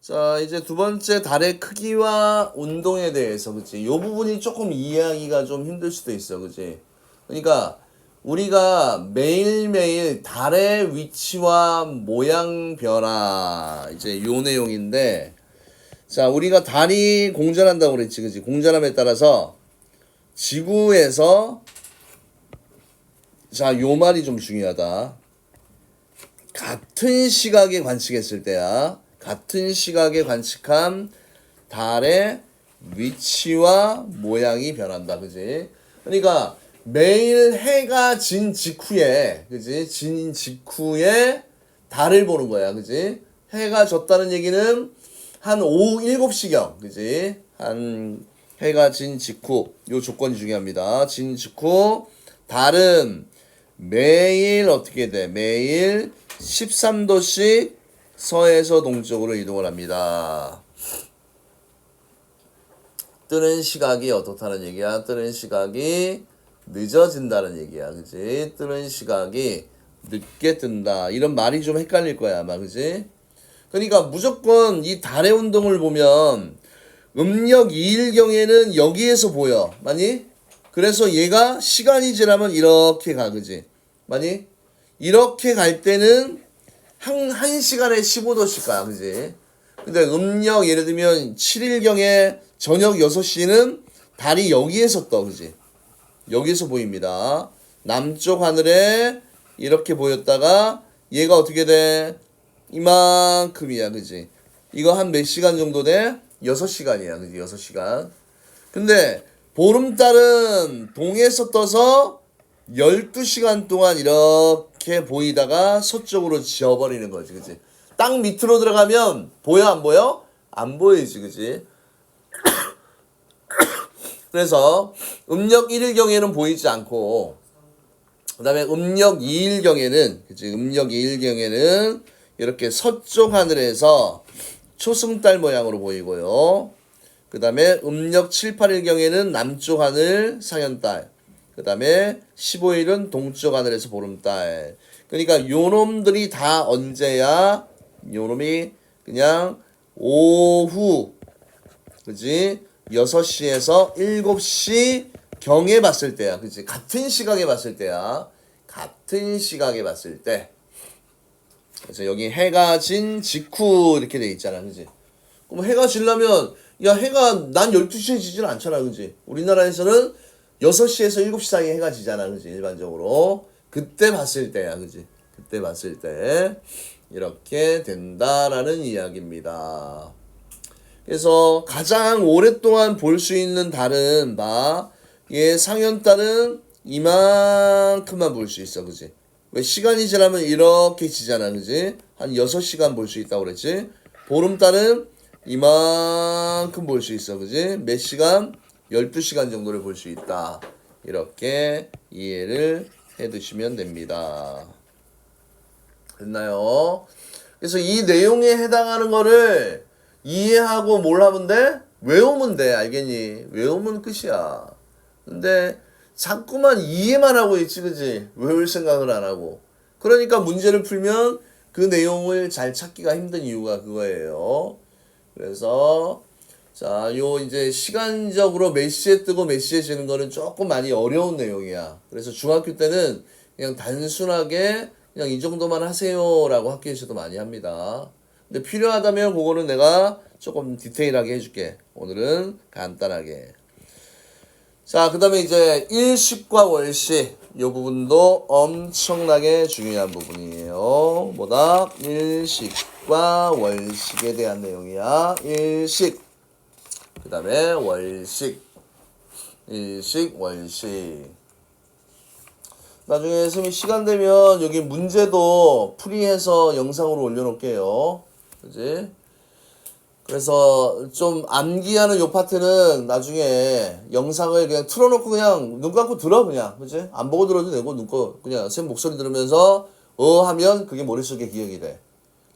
자, 이제 두 번째 달의 크기와 운동에 대해서, 그치? 요 부분이 조금 이해하기가 좀 힘들 수도 있어, 그치? 그러니까, 우리가 매일매일 달의 위치와 모양 변화, 이제 요 내용인데, 자, 우리가 달이 공전한다고 그랬지, 그치? 공전함에 따라서, 지구에서, 자, 요 말이 좀 중요하다. 같은 시각에 관측했을 때야. 같은 시각에 관측한 달의 위치와 모양이 변한다. 그지? 그러니까 매일 해가 진 직후에, 그지? 진 직후에 달을 보는 거야. 그지? 해가 졌다는 얘기는 한 오후 7시경, 그지? 한 해가 진 직후, 요 조건이 중요합니다. 진 직후 달은 매일 어떻게 돼? 매일 13도씩 서에서 동쪽으로 이동을 합니다. 뜨는 시각이 어떻다는 얘기야? 뜨는 시각이 늦어진다는 얘기야. 그지? 뜨는 시각이 늦게 뜬다. 이런 말이 좀 헷갈릴 거야, 아마. 그지? 그러니까 무조건 이 달의 운동을 보면 음력 2일경에는 여기에서 보여. 맞니? 그래서 얘가 시간이 지나면 이렇게 가. 그지? 맞니? 이렇게 갈 때는 한 시간에 15도씩 가. 그지? 근데 음력 예를 들면 7일경에 저녁 6시는 달이 여기에서 떠. 그지? 여기서 보입니다. 남쪽 하늘에 이렇게 보였다가 얘가 어떻게 돼? 이만큼이야. 그지? 이거 한 몇 시간 정도 돼? 6시간이야. 그지? 6시간. 근데 보름달은 동에서 떠서 12시간 동안 이렇게 보이다가 서쪽으로 지어버리는 거지, 그치? 땅 밑으로 들어가면 보여, 안 보여? 안 보이지, 그치? 그래서 음력 1일경에는 보이지 않고, 그 다음에 음력 2일경에는, 그치? 음력 2일경에는 이렇게 서쪽 하늘에서 초승달 모양으로 보이고요. 그 다음에 음력 7, 8일경에는 남쪽 하늘 상현달. 그 다음에 15일은 동쪽 하늘에서 보름달. 그러니까 요놈들이 다 언제야? 요놈이 그냥 오후, 그지? 6시에서 7시 경에 봤을 때야. 그지? 같은 시각에 봤을 때야. 같은 시각에 봤을 때. 그래서 여기 해가 진 직후 이렇게 돼 있잖아. 그지? 그럼 해가 지려면, 야, 해가 난 12시에 지진 않잖아. 그지? 우리나라에서는 6시에서 7시 사이에 해가 지잖아. 그지? 일반적으로. 그때 봤을 때야. 그지? 그때 봤을 때. 이렇게 된다라는 이야기입니다. 그래서 가장 오랫동안 볼 수 있는 달은 얘 상현달은 이만큼만 볼 수 있어. 그지? 왜 시간이 지나면 이렇게 지잖아. 그지? 한 6시간 볼 수 있다고 그랬지? 보름달은 이만큼 볼 수 있어. 그지? 몇 시간? 12시간 정도를 볼 수 있다. 이렇게 이해를 해 두시면 됩니다. 됐나요? 그래서 이 내용에 해당하는 거를 이해하고 뭘 하면 돼? 외우면 돼. 알겠니? 외우면 끝이야. 근데 자꾸만 이해만 하고 있지, 그지? 외울 생각을 안 하고. 그러니까 문제를 풀면 그 내용을 잘 찾기가 힘든 이유가 그거예요. 그래서 자, 요 이제 시간적으로 몇 시에 뜨고 몇 시에 지는 거는 조금 많이 어려운 내용이야. 그래서 중학교 때는 그냥 단순하게 그냥 이 정도만 하세요라고 학교에서도 많이 합니다. 근데 필요하다면 그거는 내가 조금 디테일하게 해줄게. 오늘은 간단하게. 자, 그 다음에 이제 일식과 월식. 요 부분도 엄청나게 중요한 부분이에요. 뭐다? 일식과 월식에 대한 내용이야. 일식. 그 다음에 월식. 일식, 월식. 나중에 선생님이 시간 되면 여기 문제도 풀이해서 영상으로 올려놓을게요. 그지? 그래서 좀 암기하는 요 파트는 나중에 영상을 그냥 틀어놓고 그냥 눈 감고 들어, 그냥. 그지? 안 보고 들어도 되고, 그냥 선생님 목소리 들으면서 하면 그게 머릿속에 기억이 돼.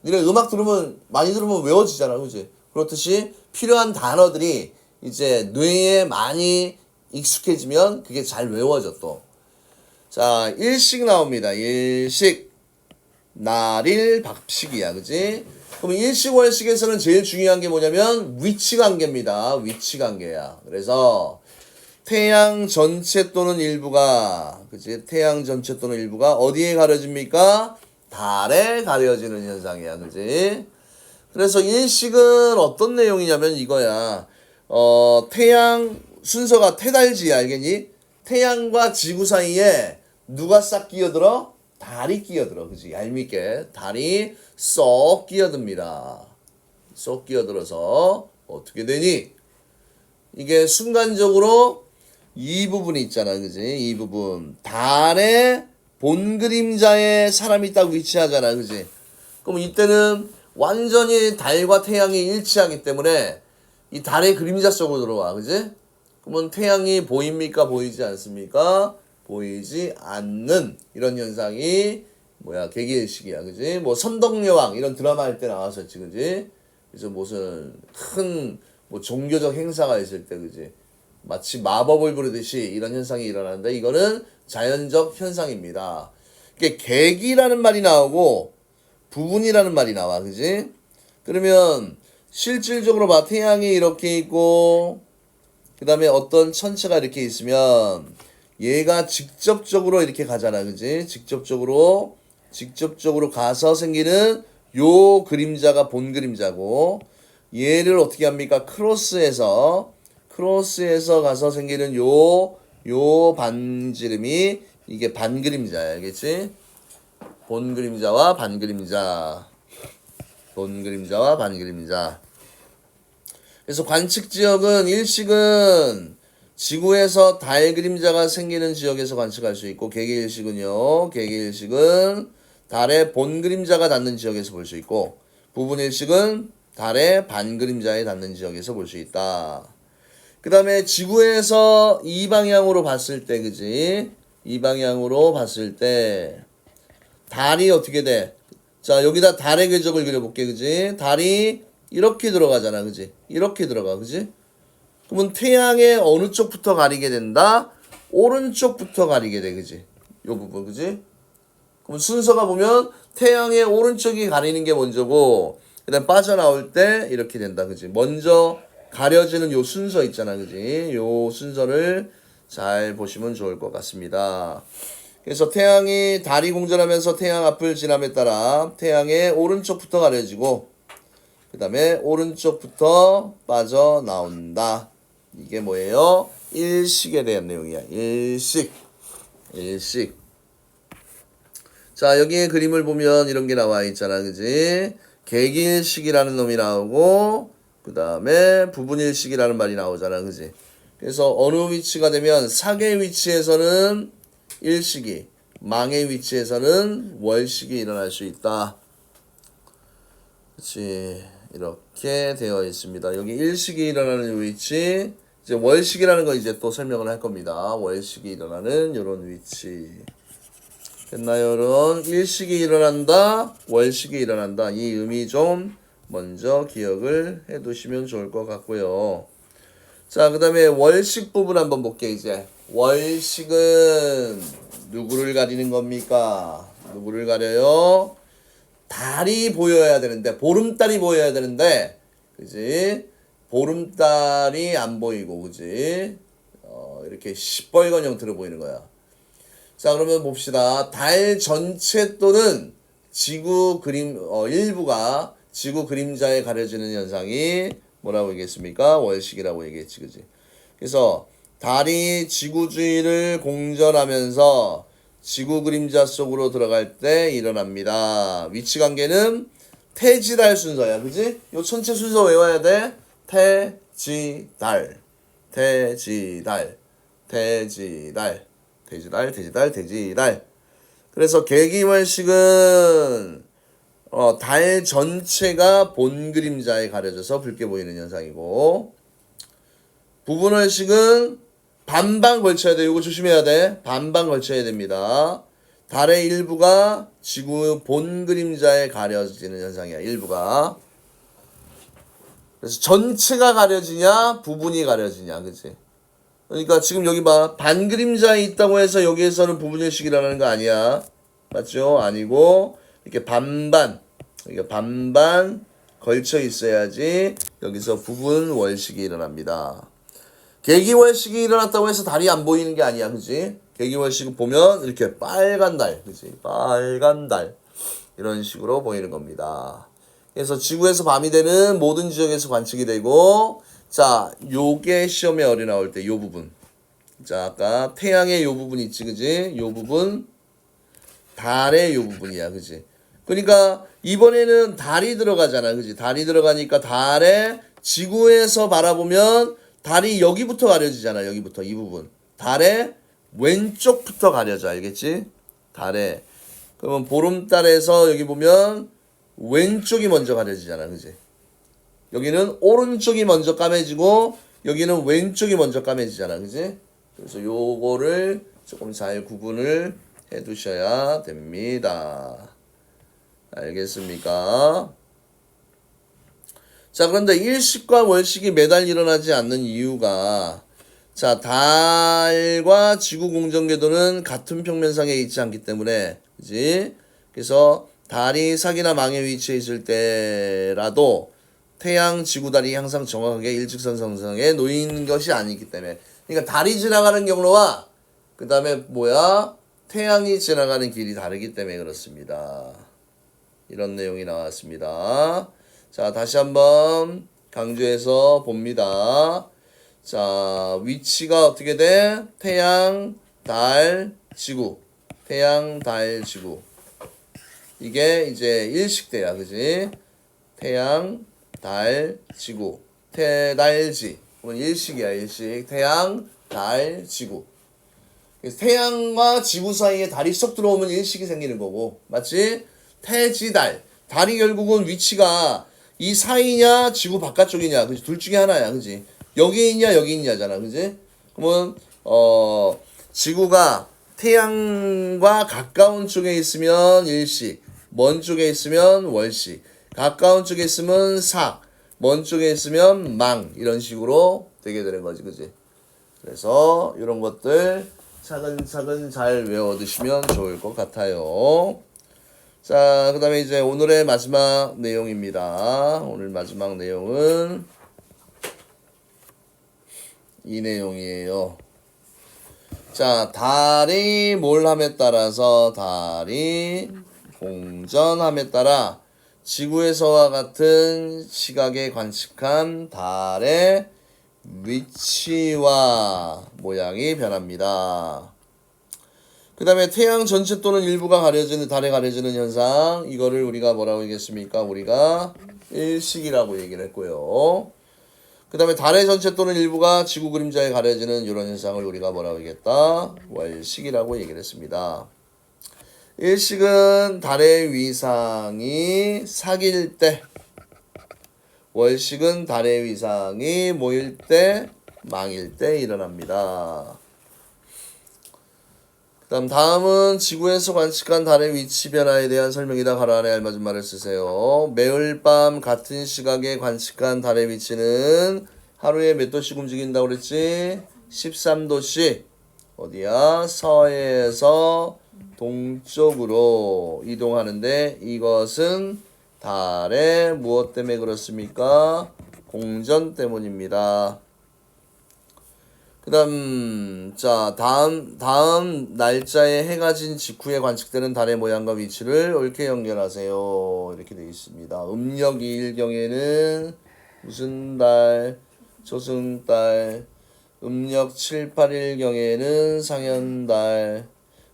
니네 음악 들으면, 많이 들으면 외워지잖아. 그지? 그렇듯이 필요한 단어들이 이제 뇌에 많이 익숙해지면 그게 잘 외워져 또. 자, 일식 나옵니다. 일식. 날일 밥식이야. 그지? 그럼 일식 월식에서는 제일 중요한 게 뭐냐면 위치 관계입니다. 위치 관계야. 그래서 태양 전체 또는 일부가, 그치? 태양 전체 또는 일부가 어디에 가려집니까? 달에 가려지는 현상이야. 그치? 그래서 일식은 어떤 내용이냐면 이거야. 태양 순서가 태달지 알겠니? 태양과 지구 사이에 누가 싹 끼어들어? 달이 끼어들어. 그치? 얄밉게 달이 쏙 끼어듭니다. 쏙 끼어들어서 어떻게 되니? 이게 순간적으로 이 부분이 있잖아. 그지? 이 부분. 달의 본 그림자에 사람이 딱 위치하잖아. 그지? 그럼 이때는 완전히 달과 태양이 일치하기 때문에 이 달의 그림자 속으로 들어와. 그지? 그러면 태양이 보입니까? 보이지 않습니까? 보이지 않는 이런 현상이 뭐야? 개기일식이야. 그지? 뭐 선덕여왕 이런 드라마 할 때 나왔었지. 그지? 그래서 무슨 큰 뭐 종교적 행사가 있을 때 그지? 마치 마법을 부르듯이 이런 현상이 일어나는데 이거는 자연적 현상입니다. 이게 계기라는 말이 나오고 부분이라는 말이 나와. 그지? 그러면 실질적으로 봐. 태양이 이렇게 있고 그 다음에 어떤 천체가 이렇게 있으면 얘가 직접적으로 이렇게 가잖아. 그지? 직접적으로 가서 생기는 요 그림자가 본 그림자고 얘를 어떻게 합니까? 크로스해서 가서 생기는 요 반지름이 이게 반그림자야. 알겠지? 본 그림자와 반그림자. 그래서 관측 지역은 일식은 지구에서 달 그림자가 생기는 지역에서 관측할 수 있고 개개일식은요. 개개일식은 달의 본 그림자가 닿는 지역에서 볼 수 있고 부분일식은 달의 반 그림자에 닿는 지역에서 볼 수 있다. 그 다음에 지구에서 이 방향으로 봤을 때 그지? 이 방향으로 봤을 때 달이 어떻게 돼? 자, 여기다 달의 궤적을 그려볼게. 그지? 달이 이렇게 들어가잖아. 그지? 이렇게 들어가. 그지? 그러면 태양의 어느 쪽부터 가리게 된다? 오른쪽부터 가리게 돼. 그지? 요 부분. 그지? 그럼 순서가 보면 태양의 오른쪽이 가리는 게 먼저고 그 다음 빠져나올 때 이렇게 된다. 그지? 먼저 가려지는 요 순서 있잖아. 그지? 요 순서를 잘 보시면 좋을 것 같습니다. 그래서 태양이 달이 공전하면서 태양 앞을 지남에 따라 태양의 오른쪽부터 가려지고 그 다음에 오른쪽부터 빠져나온다. 이게 뭐예요? 일식에 대한 내용이야. 일식. 자, 여기에 그림을 보면 이런 게 나와 있잖아. 그지? 개기일식이라는 놈이 나오고 그 다음에 부분일식이라는 말이 나오잖아. 그지? 그래서 어느 위치가 되면 사계 위치에서는 일식이, 망의 위치에서는 월식이 일어날 수 있다. 그렇지. 이렇게 되어 있습니다. 여기 일식이 일어나는 위치, 이제 월식이라는 거 이제 또 설명을 할 겁니다. 월식이 일어나는 이런 위치. 됐나요, 여러분? 일식이 일어난다, 월식이 일어난다. 이 의미 좀 먼저 기억을 해 두시면 좋을 것 같고요. 자, 그 다음에 월식 부분 한번 볼게요, 이제. 월식은 누구를 가리는 겁니까? 누구를 가려요? 달이 보여야 되는데, 보름달이 보여야 되는데, 그지? 보름달이 안 보이고, 그지? 이렇게 시뻘건 형태로 보이는 거야. 자, 그러면 봅시다. 달 전체 또는 지구 그림, 일부가 지구 그림자에 가려지는 현상이 뭐라고 얘기했습니까? 월식이라고 얘기했지, 그지? 그래서 달이 지구 주위를 공전하면서 지구 그림자 속으로 들어갈 때 일어납니다. 위치 관계는 태지달 순서야, 그지? 요 전체 순서 외워야 돼. 태지달. 그래서 개기월식은 달 전체가 본 그림자에 가려져서 붉게 보이는 현상이고 부분월식은 반반 걸쳐야 돼. 이거 조심해야 돼. 반반 걸쳐야 됩니다. 달의 일부가 지구 본 그림자에 가려지는 현상이야. 일부가. 그래서 전체가 가려지냐 부분이 가려지냐. 그치? 그러니까 지금 여기 봐. 반 그림자에 있다고 해서 여기에서는 부분일식이라는 거 아니야. 맞죠? 아니고 이렇게 반반. 그러니까 반반 걸쳐 있어야지 여기서 부분 월식이 일어납니다. 개기월식이 일어났다고 해서 달이 안 보이는 게 아니야, 그지? 개기월식을 보면 이렇게 빨간 달, 그지? 빨간 달 이런 식으로 보이는 겁니다. 그래서 지구에서 밤이 되는 모든 지역에서 관측이 되고, 자, 요게 시험에 어려 나올 때 요 부분. 자, 아까 태양의 요 부분 있지, 그지? 요 부분, 달의 요 부분이야, 그지? 그러니까 이번에는 달이 들어가잖아, 그지? 달이 들어가니까 달에 지구에서 바라보면 달이 여기부터 가려지잖아, 여기부터 이 부분. 달의 왼쪽부터 가려져, 알겠지? 달에. 그러면 보름달에서 여기 보면 왼쪽이 먼저 가려지잖아, 그지? 여기는 오른쪽이 먼저 까매지고 여기는 왼쪽이 먼저 까매지잖아, 그지? 그래서 요거를 조금 잘 구분을 해 두셔야 됩니다. 알겠습니까? 자, 그런데 일식과 월식이 매달 일어나지 않는 이유가, 자, 달과 지구 공전 궤도는 같은 평면상에 있지 않기 때문에, 그지? 그래서 달이 사기나 망에 위치해 있을 때라도 태양, 지구, 달이 항상 정확하게 일직선상에 놓여 있는 것이 아니기 때문에, 그러니까 달이 지나가는 경로와 그 다음에 태양이 지나가는 길이 다르기 때문에 그렇습니다. 이런 내용이 나왔습니다. 자, 다시 한번 강조해서 봅니다. 자, 위치가 어떻게 돼? 태양, 달, 지구. 태양, 달, 지구. 이게 이제 일식대야, 그지? 태양, 달, 지구. 달지. 그건 일식이야, 일식. 태양, 달, 지구. 그래서 태양과 지구 사이에 달이 쏙 들어오면 일식이 생기는 거고, 맞지? 태지달. 달이 결국은 위치가 이 사이냐, 지구 바깥쪽이냐, 그지? 둘 중에 하나야, 그지? 여기 있냐, 여기 있냐잖아, 그지? 그러면, 지구가 태양과 가까운 쪽에 있으면 일식, 먼 쪽에 있으면 월식, 가까운 쪽에 있으면 삭, 먼 쪽에 있으면 망, 이런 식으로 되게 되는 거지, 그지? 그래서 이런 것들 차근차근 잘 외워두시면 좋을 것 같아요. 자, 그 다음에 이제 오늘의 마지막 내용입니다. 오늘 마지막 내용은 이 내용이에요. 자, 달이 뭘 함에 따라서, 달이 공전함에 따라 지구에서와 같은 시각에 관측한 달의 위치와 모양이 변합니다. 그 다음에 태양 전체 또는 일부가 가려지는, 달에 가려지는 현상, 이거를 우리가 뭐라고 얘기했습니까? 우리가 일식이라고 얘기를 했고요. 그 다음에 달의 전체 또는 일부가 지구 그림자에 가려지는 이런 현상을 우리가 뭐라고 얘기했다? 월식이라고 얘기를 했습니다. 일식은 달의 위상이 사귈 때, 월식은 달의 위상이 모일 때, 망일 때 일어납니다. 다음은 지구에서 관측한 달의 위치 변화에 대한 설명이다. 가로 안에 알맞은 말을 쓰세요. 매일 밤 같은 시각에 관측한 달의 위치는 하루에 몇 도씩 움직인다고 그랬지? 13도씩. 어디야? 서해에서 동쪽으로 이동하는데, 이것은 달의 무엇 때문에 그렇습니까? 공전 때문입니다. 다음 날짜에 해가 진 직후에 관측되는 달의 모양과 위치를 옳게 연결하세요. 이렇게 되어 있습니다. 음력 2일경에는 무슨 달? 조승달. 음력 7, 8일경에는 상현달.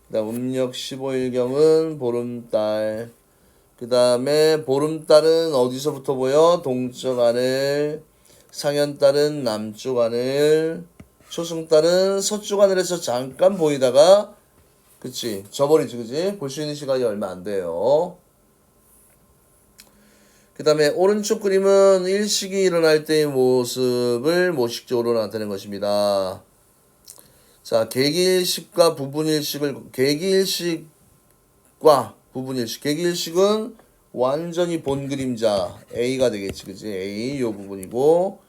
그 다음 음력 15일경은 보름달. 그 다음에 보름달은 어디서부터 보여? 동쪽 하늘. 상현달은 남쪽 하늘. 초승달은 서쪽 하늘에서 잠깐 보이다가, 그치, 져버리지, 그치? 볼 수 있는 시간이 얼마 안 돼요. 그 다음에 오른쪽 그림은 일식이 일어날 때의 모습을 모식적으로 나타낸 것입니다. 자, 개기일식과 부분일식을, 개기일식과 부분일식. 개기일식은 완전히 본 그림자 A가 되겠지, 그치? A 요 부분이고,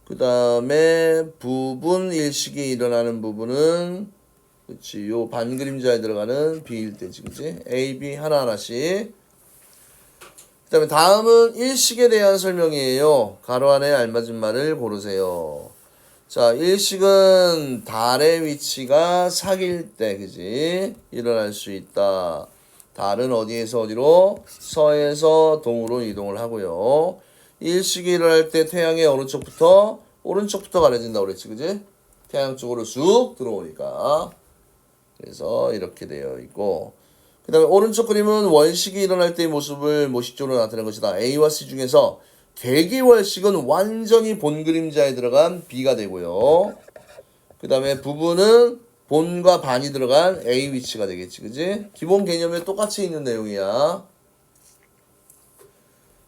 그 다음에 부분 일식이 일어나는 부분은, 그치, 요 반그림자에 들어가는 B일 때지, 그치? A, B 하나하나씩. 그 다음에 다음은 일식에 대한 설명이에요. 가로 안에 알맞은 말을 고르세요. 자, 일식은 달의 위치가 사길 때, 그지? 일어날 수 있다. 달은 어디에서 어디로? 서에서 동으로 이동을 하고요. 일식이 일어날 때 태양의 어느 쪽부터? 오른쪽부터 가려진다고 그랬지, 그지? 태양 쪽으로 쑥 들어오니까. 그래서 이렇게 되어 있고, 그 다음에 오른쪽 그림은 월식이 일어날 때의 모습을 모식적으로 나타낸 것이다. A와 C 중에서 개기월식은 완전히 본 그림자에 들어간 B가 되고요. 그 다음에 부분은 본과 반이 들어간 A 위치가 되겠지, 그지? 기본 개념에 똑같이 있는 내용이야.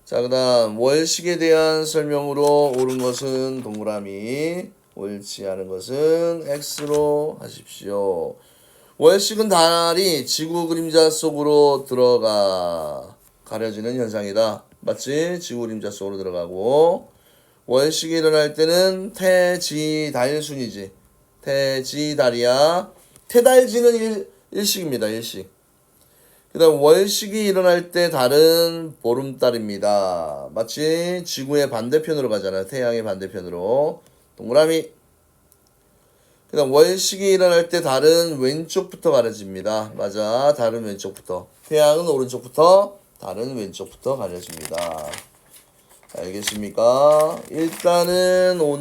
자, 그 다음 월식에 대한 설명으로 옳은 것은 동그라미, 옳지 않은 것은 X로 하십시오. 월식은 달이 지구 그림자 속으로 들어가 가려지는 현상이다. 맞지? 지구 그림자 속으로 들어가고, 월식이 일어날 때는 태지달순이지. 태지달이야. 태달지는 일식입니다. 일식. 그 다음 월식이 일어날 때 달은 보름달입니다. 마치 지구의 반대편으로 가잖아요. 태양의 반대편으로. 동그라미. 그 다음 월식이 일어날 때 달은 왼쪽부터 가려집니다. 맞아. 달은 왼쪽부터. 태양은 오른쪽부터, 달은 왼쪽부터 가려집니다. 알겠습니까? 일단은 오늘